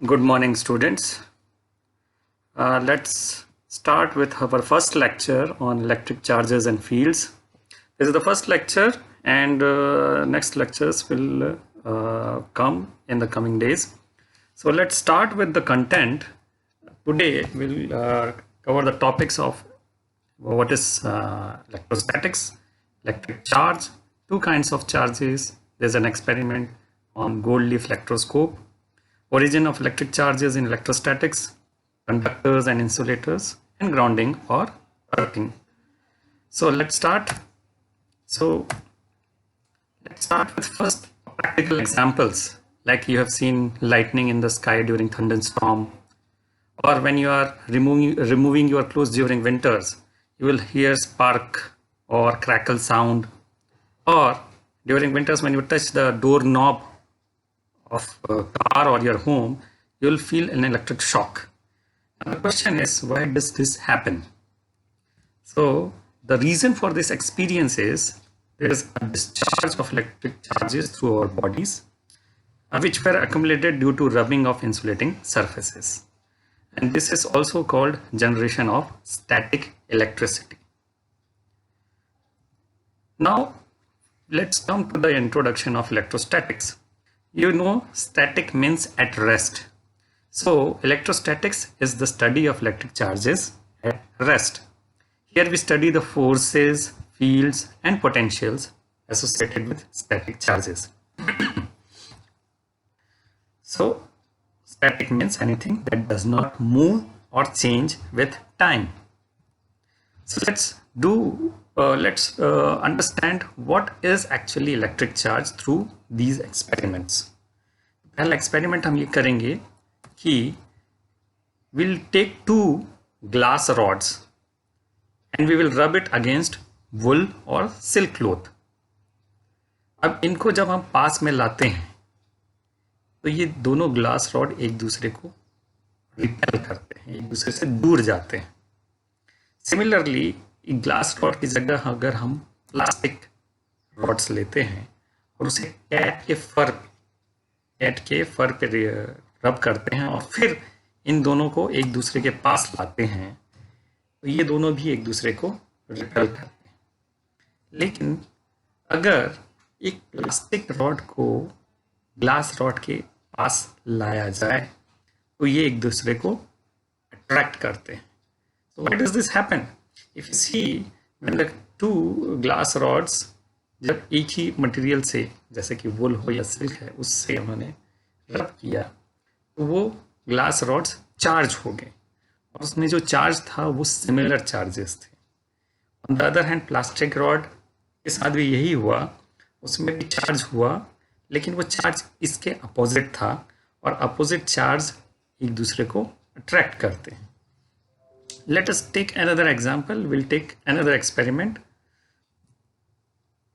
Good morning, students. Let's start with our first lecture on electric charges and fields. This is the first lecture, and next lectures will come in the coming days. So let's start with the content. Today we'll cover the topics of what is electrostatics, electric charge, two kinds of charges. There's an experiment on Goldleaf Electroscope, origin of electric charges in electrostatics, conductors and insulators, and grounding or earthing. So let's start. Let's start with first practical examples, like you have seen lightning in the sky during thunderstorm, or when you are removing your clothes during winters, you will hear spark or crackle sound, or during winters when you touch the doorknob of a car or your home, you will feel an electric shock. And the question is, why does this happen? So the reason for this experience is there is a discharge of electric charges through our bodies, which were accumulated due to rubbing of insulating surfaces. And this is also called generation of static electricity. Now, let's come to the introduction of electrostatics. You know, static means at rest. So, electrostatics is the study of electric charges at rest. Here we study the forces, fields, and potentials associated with static charges. So, static means anything that does not move or change with time. So let's understand what is actually electric charge through these experiments. पहला experiment हम ये करेंगे कि we'll take two glass rods and we will rub it against wool or silk cloth. अब इनको जब हम पास में लाते हैं तो ये दोनों ग्लास रॉड एक दूसरे को रिपेल करते हैं, एक दूसरे से दूर जाते हैं. सिमिलरली ग्लास रॉड की जगह अगर हम प्लास्टिक रॉड्स लेते हैं और उसे कैट के फर पे रब करते हैं और फिर इन दोनों को एक दूसरे के पास लाते हैं तो ये दोनों भी एक दूसरे को रिपेल करते हैं. लेकिन अगर एक प्लास्टिक रॉड को ग्लास रॉड के पास लाया जाए तो ये एक दूसरे को अट्रैक्ट करते हैं. So why does this happen? If you see, when the two glass rods जब एक ही मटेरियल से, जैसे कि वुल हो या सिल्क है, उससे उन्होंने रब किया तो वो ग्लास रॉड्स चार्ज हो गए और उसमें जो चार्ज था वो सिमिलर चार्जेस थे. On the other hand plastic rod के साथ भी यही हुआ, उसमें भी चार्ज हुआ लेकिन वो चार्ज इसके अपोजिट था और अपोजिट चार्ज एक दूसरे को अट्रैक्ट करते हैं. Let us take another example. We'll take another experiment.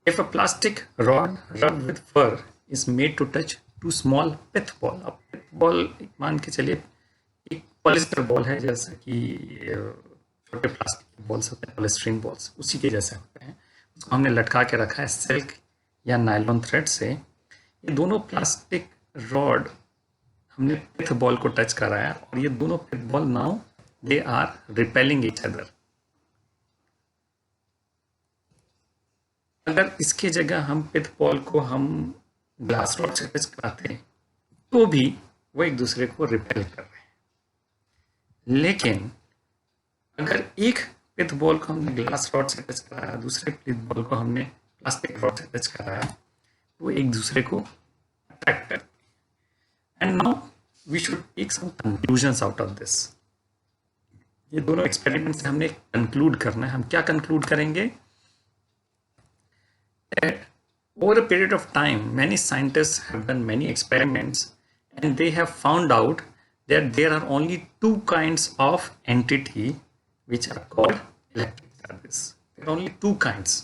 If a plastic rod rubbed with fur is made to touch two small pith ball. अब pith ball मान के चलिए एक पॉलिस्टर बॉल है, जैसा कि छोटे प्लास्टिक बॉल्स होते हैं, पॉलिस्ट्रीन बॉल्स, उसी के जैसे होते हैं. उसको हमने लटका के रखा है सिल्क या नायलॉन थ्रेड से. ये दोनों प्लास्टिक रॉड हमने पिथ बॉल को टच कराया और ये दोनों pith ball now they are repelling each other. अगर इसके जगह हम पिथ बॉल को हम ग्लास रॉड से टच कराते हैं तो भी वो एक दूसरे को रिपेल कर रहे हैं. लेकिन अगर एक पिथ बॉल को हमने ग्लास रॉड से टच कराया, दूसरे पिथ बॉल को हमने प्लास्टिक रॉड से टच कराया तो वो एक दूसरे को अट्रैक्ट करते हैं. And now we should take some conclusions out of this. ये दोनों एक्सपेरिमेंट से हमने कंक्लूड करना है. हम क्या कंक्लूड करेंगे? That over a period of time, many scientists have done many experiments and they have found out that there are only two kinds of entity which are called electric charges. There are only two kinds.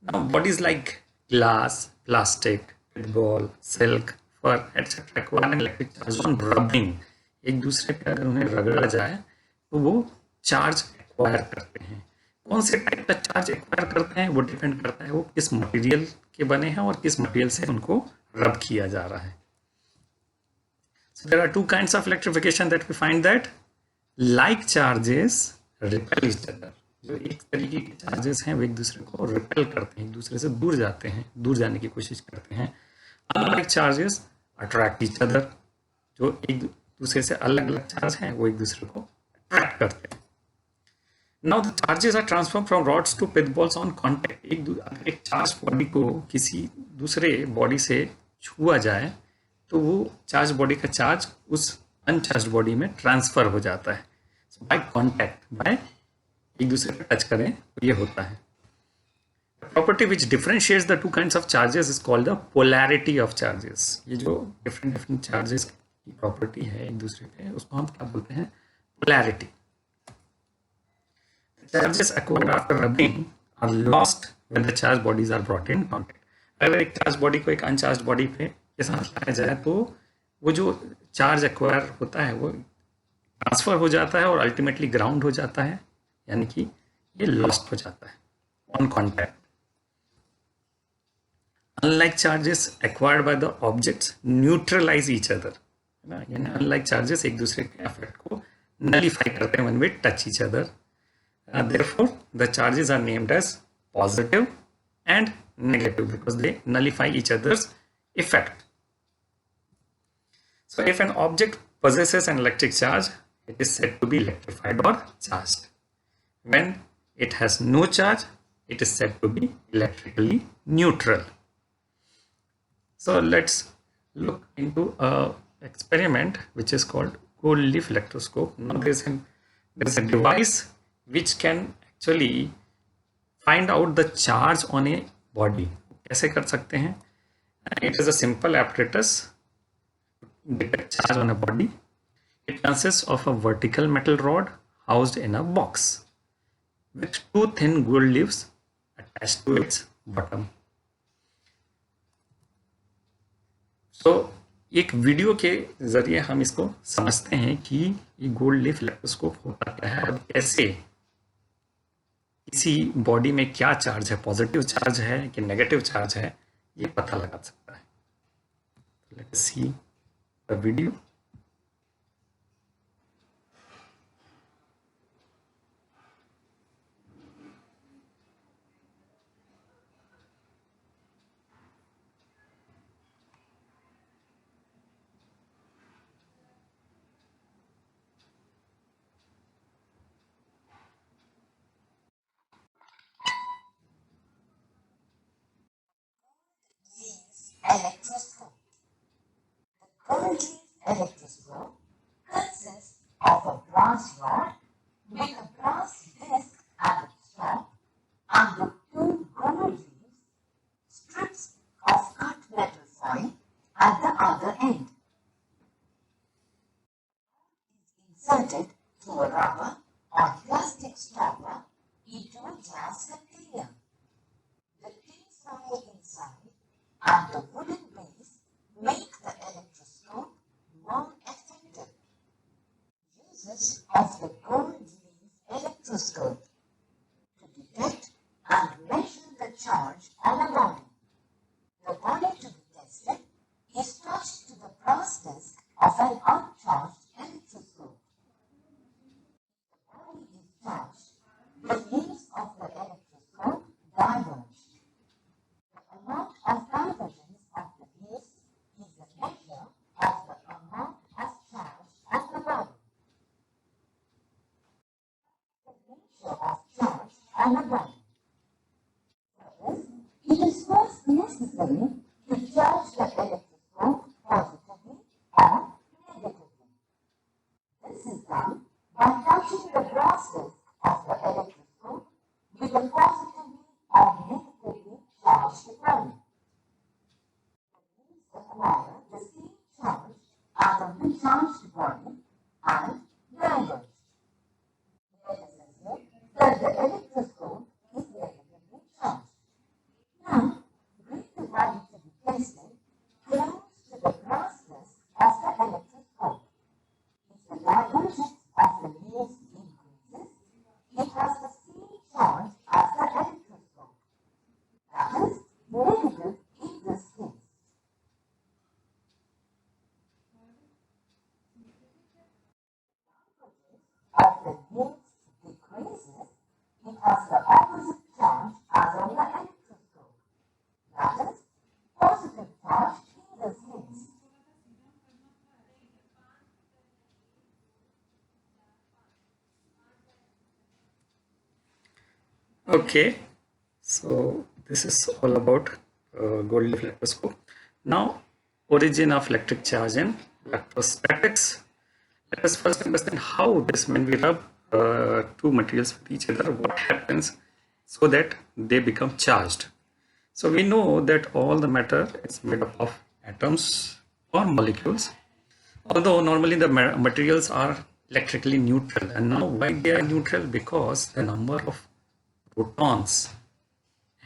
Now, bodies like glass, plastic, ball, silk, fur, etc. require an electric charge on rubbing. एक दूसरे पे अगर उन्हें रगड़ा जाए तो वो charge acquire करते हैं. कौन से टाइप का चार्ज एक्वायर करते हैं वो डिपेंड करता है वो किस मटेरियल के बने हैं और किस मटेरियल से उनको रब किया जा रहा है. So there are two kinds of electrification that we find, that like charges repel each other. जो एक तरीके के चार्जेस हैं वो एक दूसरे को रिपेल करते हैं, एक दूसरे से दूर जाते हैं, दूर जाने की कोशिश करते हैं. Unlike charges attract each other. जो एक दूसरे से अलग अलग चार्ज हैं वो एक दूसरे को अट्रैक्ट करते हैं. Now the charges are transform from rods to pith balls on contact. एक चार्ज बॉडी को किसी दूसरे बॉडी से छुआ जाए तो वो चार्ज बॉडी का चार्ज उस अनचार्ज बॉडी में ट्रांसफर हो जाता है. बाय कॉन्टैक्ट, बाय एक दूसरे को टच करें तो ये होता है. Property which differentiates the two kinds of charges is called the polarity of charges. ये जो डिफरेंट चार्जेस की प्रॉपर्टी है एक दूसरे पे, उसको हम क्या बोलते हैं? Polarity. Charges acquired after rubbing are lost when the charged bodies are brought in contact. अगर एक चार्ज बॉडी को एक अनचार्ज बॉडी पे के साथ लाया जाए तो वो जो चार्ज एक्वायर होता है वो ट्रांसफर हो जाता है और अल्टीमेटली ग्राउंड हो जाता है, यानी कि ये लॉस्ट हो जाता है on contact. Unlike charges acquired by the objects neutralize each other, है ना. यानी अनलाइक चार्जेस एक दूसरे के इफेक्ट को नलीफाई करते हैं when we touch each other. Therefore, the charges are named as positive and negative because they nullify each other's effect. So, if an object possesses an electric charge, it is said to be electrified or charged. When it has no charge, it is said to be electrically neutral. So, let's look into an experiment which is called Goldleaf Electroscope. Now, there is a device which can actually find out the charge on a body. कैसे कर सकते हैं? It is a simple apparatus to detect charge on a body. It consists of a vertical metal rod housed in a box with two thin gold leaves attached to its bottom. So एक video के जरिए हम इसको समझते हैं कि ये gold leaf electroscope होता क्या है और कैसे किसी बॉडी में क्या चार्ज है, पॉजिटिव चार्ज है कि नेगेटिव चार्ज है, ये पता लगा सकता है. Let's see the video. Electroscope. The Goldleaf Electroscope consists of a brass rod with a brass disc at its top and the two gold leaves, strips of cut metal foil at the other end. It is inserted through a rubber or plastic stopper into a glass container. The tin foil inside and the wooden base make the electroscope more effective. Uses of the Goldleaf Electroscope to detect and measure the charge on a body. The body to be tested is touched to the brass disc of an uncharged electroscope. The body is charged, the leaves of the electroscope diverge. The amount of divergence of the leaves is the measure of the amount of charge on the body. The nature of charge on the body. First, it is first necessary to charge the electroscope positively or negatively. This is done by touching the brass disc of the electroscope with a positively or negatively charged body. The leaves acquire the same charge as of the charged body and diverge. Let us assume that the electroscope is negatively charged. Now, bring the body has the opposite charge as on the electroscope. That is, positive charge in this case. Okay, so this is all about Goldleaf Electroscope. Now, origin of electric charge in electrostatics. Let us first understand how this, when we rub two materials with each other, what happens so that they become charged. So we know that all the matter is made up of atoms or molecules, although normally the materials are electrically neutral. And now why they are neutral? Because the number of protons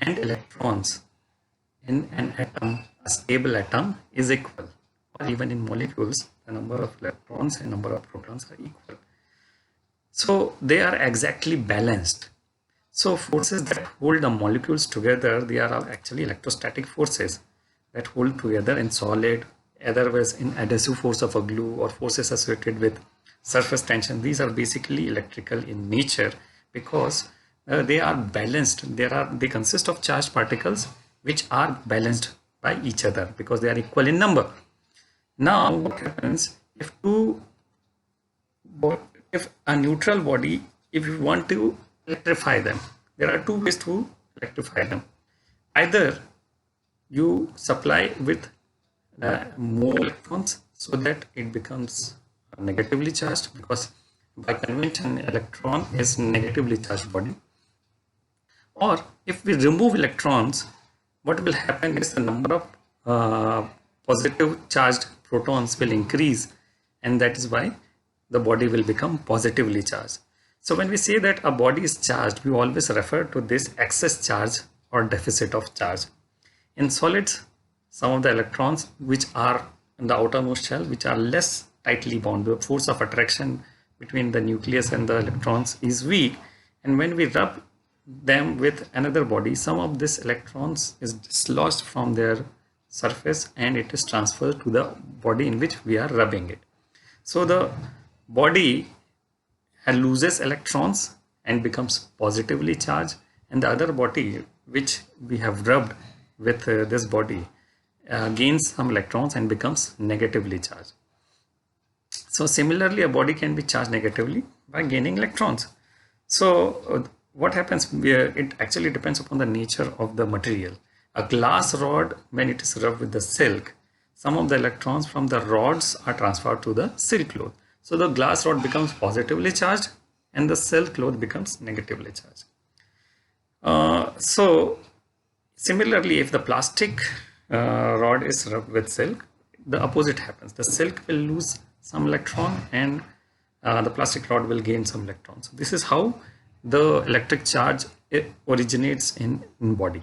and electrons in an atom, a stable atom, is equal. Or even in molecules, the number of electrons and number of protons are equal. So they are exactly balanced. So forces that hold the molecules together, they are actually electrostatic forces that hold together in solid, otherwise in adhesive force of a glue, or forces associated with surface tension. These are basically electrical in nature because they are balanced. They consist of charged particles which are balanced by each other because they are equal in number. Now what happens if a neutral body, if you want to electrify them, there are two ways to electrify them. Either you supply with more electrons so that it becomes negatively charged, because by convention electron is negatively charged body. Or if we remove electrons, what will happen is the number of positive charged protons will increase, and that is why the body will become positively charged. So when we say that a body is charged, we always refer to this excess charge or deficit of charge. In solids, some of the electrons which are in the outermost shell, which are less tightly bound, the force of attraction between the nucleus and the electrons is weak, and when we rub them with another body, some of this electrons is dislodged from their surface and it is transferred to the body in which we are rubbing it. So the body loses electrons and becomes positively charged, and the other body which we have rubbed with this body gains some electrons and becomes negatively charged. So similarly, a body can be charged negatively by gaining electrons. So what happens, it actually depends upon the nature of the material. A glass rod, when it is rubbed with the silk, some of the electrons from the rods are transferred to the silk cloth. So the glass rod becomes positively charged and the silk cloth becomes negatively charged. So similarly, if the plastic rod is rubbed with silk, the opposite happens. The silk will lose some electron and the plastic rod will gain some electrons. So this is how the electric charge originates in body.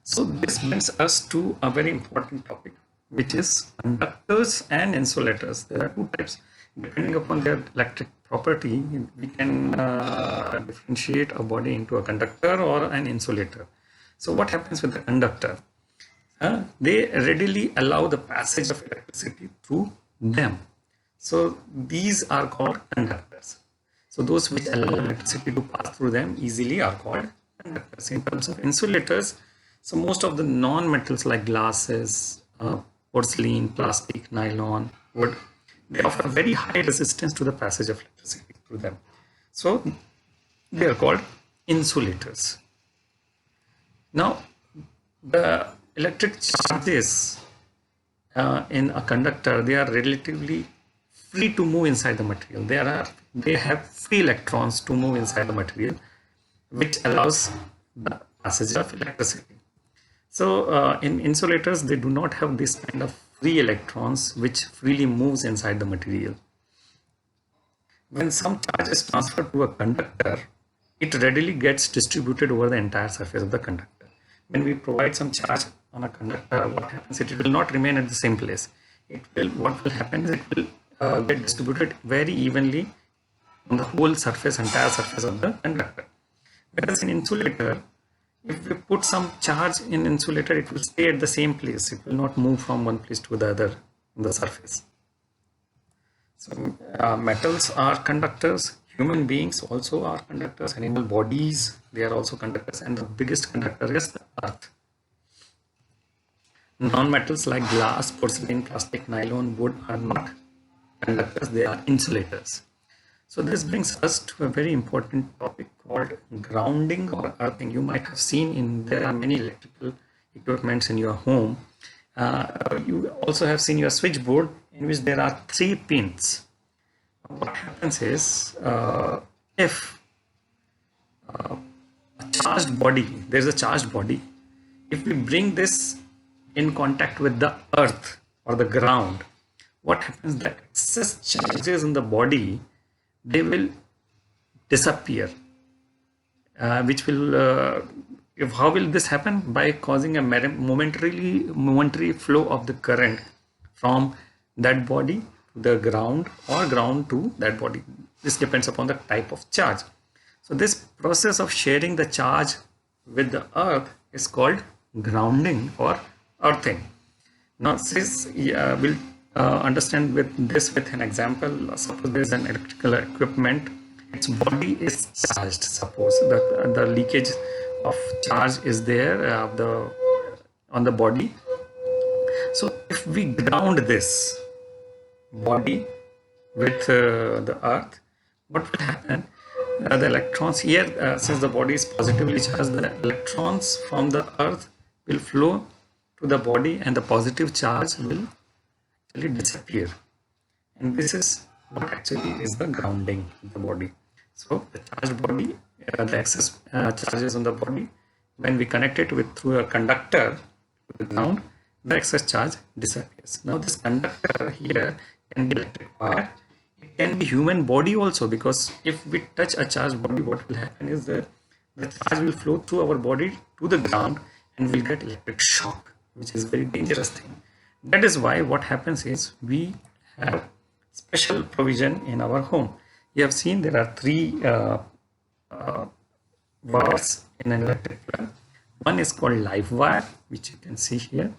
So this brings us to a very important topic, which is conductors and insulators. There are two types. Depending upon their electric property, we can differentiate a body into a conductor or an insulator. So what happens with the conductor? They readily allow the passage of electricity through them. So these are called conductors. So those which allow electricity to pass through them easily are called conductors. In terms of insulators, so most of the non-metals like glasses, porcelain, plastic, nylon, wood, they offer very high resistance to the passage of electricity through them. So they are called insulators. Now, the electric charges in a conductor, they are relatively free to move inside the material. They have free electrons to move inside the material, which allows the passage of electricity. So in insulators, they do not have this kind of free electrons which freely moves inside the material. When some charge is transferred to a conductor, it readily gets distributed over the entire surface of the conductor. When we provide some charge on a conductor, what happens? It will not remain at the same place. What will happen is it will get distributed very evenly on the whole surface, entire surface of the conductor. Whereas in insulator, if we put some charge in insulator, it will stay at the same place. It will not move from one place to the other on the surface. So metals are conductors, Human beings also are conductors, animal bodies, they are also conductors, and the biggest conductor is the earth. Non-metals like glass, porcelain, plastic, nylon, wood are not conductors, they are insulators. So this brings us to a very important topic called grounding or earthing. You might have seen there are many electrical equipments in your home. You also have seen your switchboard in which there are 3 pins. What happens is if a charged body, there is a charged body, if we bring this in contact with the earth or the ground, what happens that excess charges in the body, they will disappear, which will how will this happen? By causing a momentary flow of the current from that body to the ground or ground to that body. This depends upon the type of charge. So this process of sharing the charge with the earth is called grounding or earthing. Now this we'll understand with an example. Suppose there is an electrical equipment, its body is charged. Suppose that the leakage of charge is there on the body. So if we ground this body with the earth, what will happen? The electrons here, since the body is positively charged, the electrons from the earth will flow to the body and the positive charge will actually disappear. And this is what actually is the grounding of the body. So the charged body, the excess charges on the body, when we connect it through a conductor to the ground, the excess charge disappears. Now this conductor here can be electric wire. It can be human body also, because if we touch a charged body, what will happen is that the charge will flow through our body to the ground and we'll get electric shock, which is a very dangerous thing. That is why what happens is we have special provision in our home. You have seen there are 3 wires in an electric plug. One is called live wire, which you can see here,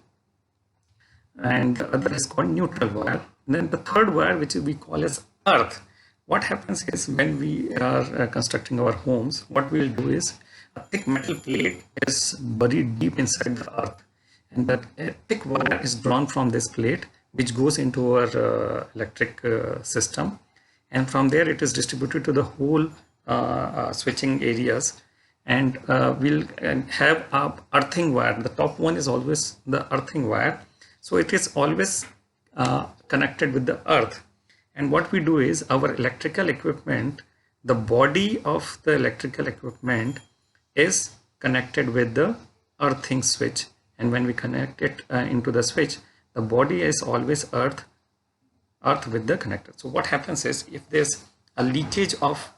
and the other is called neutral wire. And then the third wire, which we call as earth. What happens is when we are constructing our homes, what we will do is a thick metal plate is buried deep inside the earth, and that thick wire is drawn from this plate, which goes into our electric system, and from there it is distributed to the whole switching areas, and we'll have a earthing wire. The top one is always the earthing wire, so it is always connected with the earth. And what we do is our electrical equipment, the body of the electrical equipment is connected with the earthing switch, and when we connect it into the switch, the body is always earth with the connector. So what happens is if there's a leakage of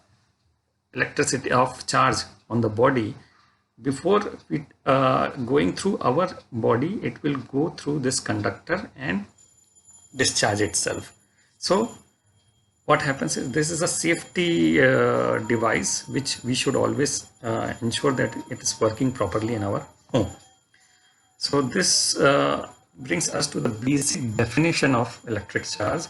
electricity of charge on the body, before we going through our body, it will go through this conductor and discharge itself. So what happens is this is a safety device which we should always ensure that it is working properly in our home. So this brings us to the basic definition of electric charge.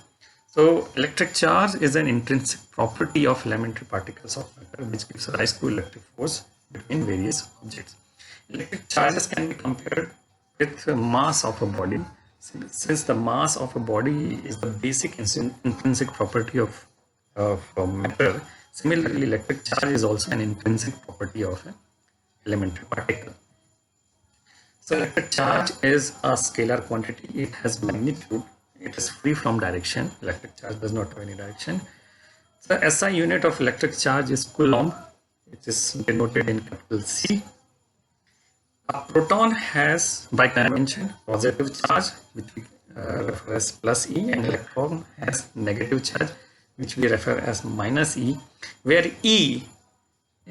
So electric charge is an intrinsic property of elementary particles of matter which gives rise to electric force between various objects. Electric charges can be compared with the mass of a body. Since the mass of a body is the basic intrinsic property of matter, similarly electric charge is also an intrinsic property of an elementary particle. So electric charge is a scalar quantity. It has magnitude. It is free from direction. Electric charge does not have any direction. So the SI unit of electric charge is coulomb, which is denoted in capital C. A proton has, by convention, positive charge, which we refer as plus E, and electron has negative charge, which we refer as minus E, where E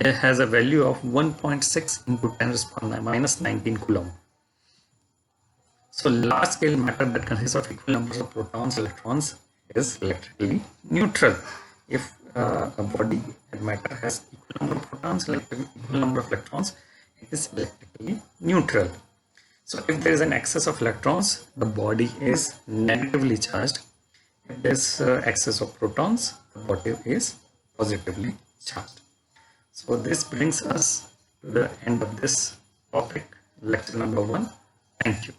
has a value of 1.6 into 10 raised to the minus 19 coulomb. So large scale matter that consists of equal numbers of protons and electrons is electrically neutral. If a body and matter has equal number of protons and equal number of electrons, it is electrically neutral. So if there is an excess of electrons, the body is negatively charged. If there is excess of protons, the body is positively charged. So this brings us to the end of this topic, lecture number 1. Thank you.